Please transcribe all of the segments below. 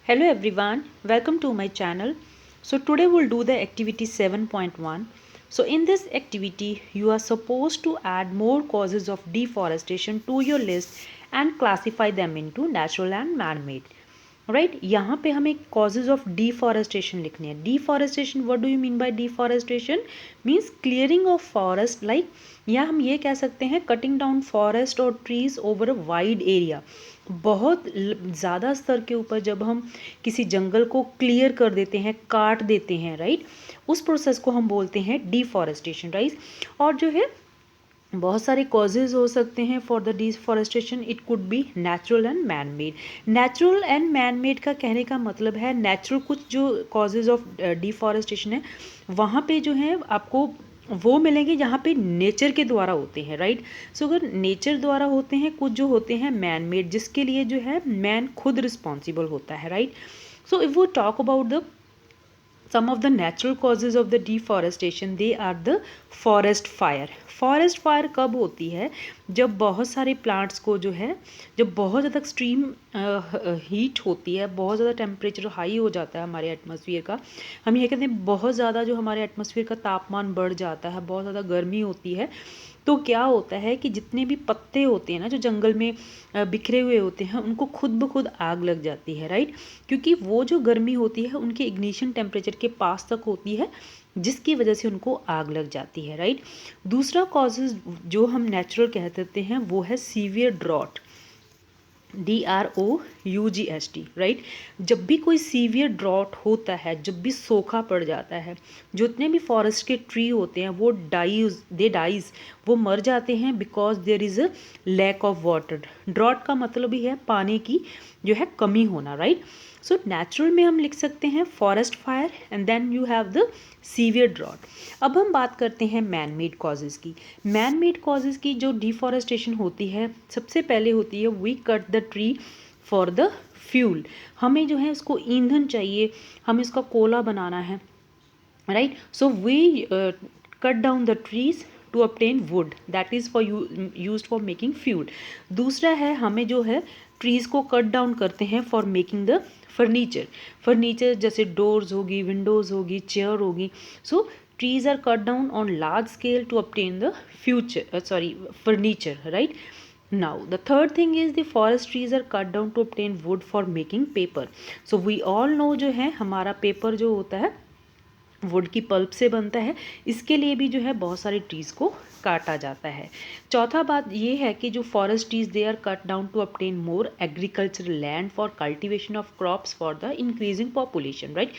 Hello everyone, welcome to my channel. So today we'll do the activity 7.1. So in this activity you are supposed to add more causes of deforestation to your list and classify them into natural and man-made. Right यहाँ पे हमें causes of deforestation लिखनी है. Deforestation, what do you mean by deforestation? Means clearing of forest, like या हम ये कह सकते हैं कटिंग डाउन फॉरेस्ट और trees over a wide area. बहुत ज़्यादा स्तर के ऊपर जब हम किसी जंगल को क्लियर कर देते हैं, काट देते हैं, राइट, उस प्रोसेस को हम बोलते हैं डिफॉरेस्टेशन, राइट. और जो है बहुत सारे कॉजेज हो सकते हैं for the deforestation. It could be natural and man made. Natural and man made का कहने का मतलब है नेचुरल कुछ जो कॉजेज ऑफ डिफॉरेस्टेशन है वहाँ पे जो है आपको वो मिलेंगे जहाँ पे नेचर के द्वारा होते हैं, राइट. सो अगर नेचर द्वारा होते हैं, कुछ जो होते हैं मैन मेड जिसके लिए जो है मैन खुद रिस्पॉन्सिबल होता है, राइट. सो इफ वो talk about the some of the natural causes of the deforestation, they are the forest fire. Forest fire कब होती है? जब बहुत सारे प्लांट्स को जो है, जब बहुत ज़्यादा एक्सट्रीम हीट होती है, बहुत ज़्यादा टेम्परेचर हाई हो जाता है हमारे एटमॉस्फेयर का. हम ये कहते हैं बहुत ज़्यादा जो हमारे एटमॉस्फेयर का तापमान बढ़ जाता है, बहुत ज़्यादा गर्मी होती है, तो क्या होता है कि जितने भी पत्ते होते हैं ना जो जंगल में बिखरे हुए होते हैं उनको खुद ब खुद आग लग जाती है, राइट. क्योंकि वो जो गर्मी होती है उनके इग्निशन टेम्परेचर के पास तक होती है जिसकी वजह से उनको आग लग जाती है, राइट. दूसरा कॉजेज जो हम नेचुरल कह देते हैं वो है सीवियर ड्रॉट. DROUGST, right. जब भी कोई सीवियर ड्रॉट होता है, जब भी सूखा पड़ जाता है, जितने भी फॉरेस्ट के ट्री होते हैं वो डाइज, वो मर जाते हैं because there is a lack of water. Drought का मतलब ही है पानी की जो है कमी होना, राइट. सो नेचुरल में हम लिख सकते हैं forest fire and then you have the severe drought. अब हम बात करते हैं मैन मेड कॉजेज़ की. मैन मेड कॉजेज़ की जो डिफॉरेस्टेशन होती है सबसे पहले होती है we cut the tree for the fuel. हमें जो है इसको ईंधन चाहिए, हमें इसका कोला बनाना है, right. So we cut down the trees to obtain wood that is for used for making fuel. दूसरा है हमें जो है ट्रीज़ को कट डाउन करते हैं फॉर मेकिंग द फर्नीचर जैसे डोर्स होगी, विंडोज़ होगी, चेयर होगी. सो trees are cut down on large scale to obtain the furniture, right. Now the third thing is the forest trees are cut down to obtain wood for making paper. So we all know जो है हमारा paper जो होता है would की pulp से बनता है. इसके लिए भी जो है बहुत सारे ट्रीज़ को काटा जाता है. चौथा बात ये है कि जो forest trees they are cut down to obtain more agricultural land for cultivation of crops for the increasing population, right.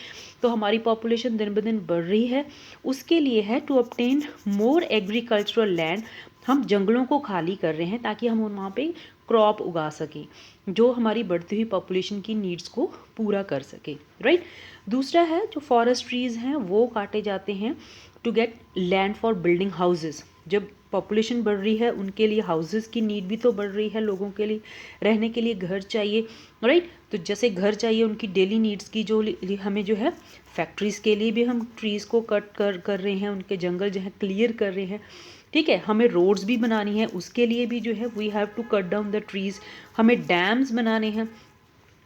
तो हमारी पॉपुलेशन दिन ब दिन बढ़ रही है, उसके लिए है to obtain more agricultural land. हम जंगलों को खाली कर रहे हैं ताकि हम वहाँ पे क्रॉप उगा सकें जो हमारी बढ़ती हुई पॉपुलेशन की नीड्स को पूरा कर सके, राइट. दूसरा है जो फॉरेस्ट ट्रीज़ हैं वो काटे जाते हैं to get land for building houses. जब पॉपुलेशन बढ़ रही है उनके लिए हाउसेस की नीड भी तो बढ़ रही है, लोगों के लिए रहने के लिए घर चाहिए, राइट. तो जैसे घर चाहिए उनकी डेली नीड्स की जो हमें जो है फैक्ट्रीज़ के लिए भी हम ट्रीज़ को कट कर रहे हैं, उनके जंगल जो है क्लियर कर रहे हैं, ठीक है. हमें रोड्स भी बनानी है, उसके लिए भी जो है we have to cut down the trees. हमें डैम्स बनाने हैं,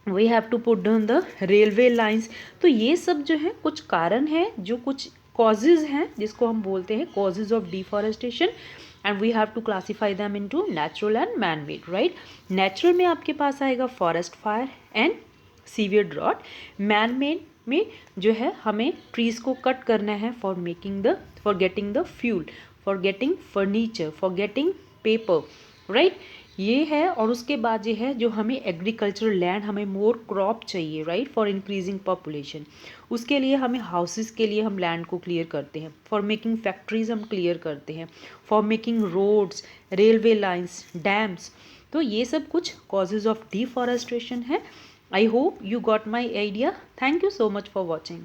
we have to put down the railway lines. तो ये सब जो है कुछ कारण हैं, जो कुछ कॉजेज़ हैं जिसको हम बोलते हैं causes of deforestation and we have to classify them into natural and man made, right. Natural में आपके पास आएगा forest fire and severe drought. Man made में जो है हमें ट्रीज़ को कट करना है for getting the fuel, for getting furniture, for getting paper, right. ये है. और उसके बाद ये है जो हमें एग्रीकल्चरल लैंड, हमें मोर क्रॉप चाहिए, राइट, फॉर इंक्रीजिंग पॉपुलेशन. उसके लिए हमें हाउसेस के लिए हम लैंड को क्लियर करते हैं, फॉर मेकिंग फैक्ट्रीज हम क्लियर करते हैं, for making roads, railway lines, dams. तो ये सब कुछ कॉजेज ऑफ डिफॉरेस्टेशन है. I hope you got my idea. Thank you so much for watching.